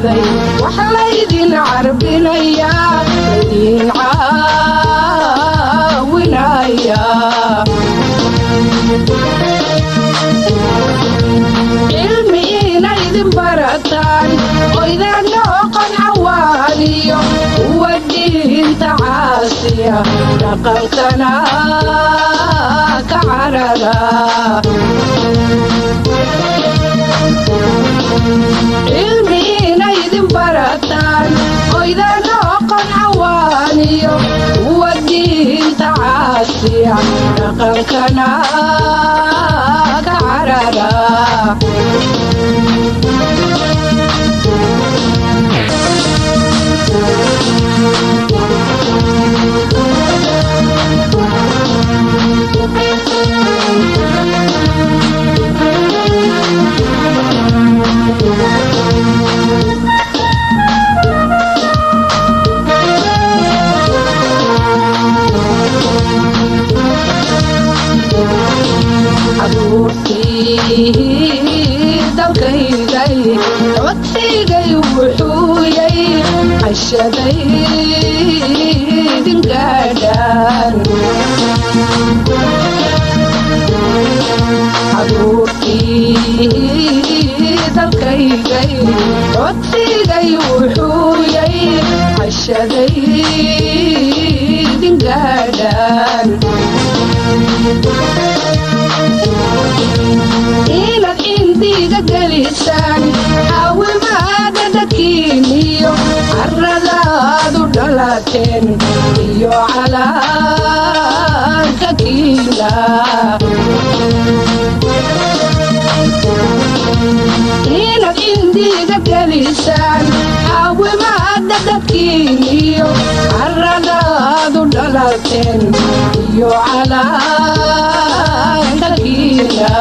Soomaalida waxa la idin carbinaya idin caawinaya ilmi idin barataan oo idin noqon xawaaliyo wadinta caasiya dhaqankana ka carara ilmi idin barataan oo idin noqon xawaaliyo wadinta caasiya dhaqankana ka carara dalkaygay codsigay wuxuu yay cashaday dingaadhaan caruurtii dalkaygay codsigay wuxuu yay cashaday dingaadhaan inaad indiga gelisaan caawimaada dadkiiniyo carradaadu dhalateen iyo calaanka kiila inaad indiga gelisaan caawimaada dadkiiniyo carradaadu dhalateen iyo calaanka kiila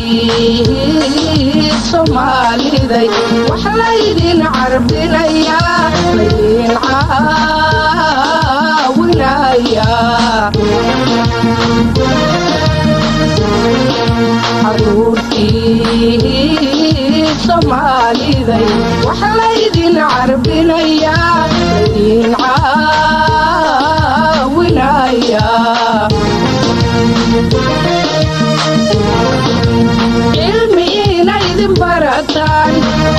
caruurtii Soomaalida waxa la idin carbinaya idin caawinaya caruurtii Soomaalida waxa la idin carbinaya idin caawinaya ilmi idin barataan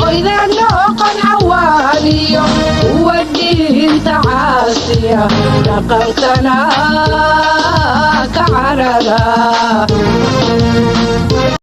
oo idin noqon xawaaliyo wadinta caasiya dhaqankana ka carara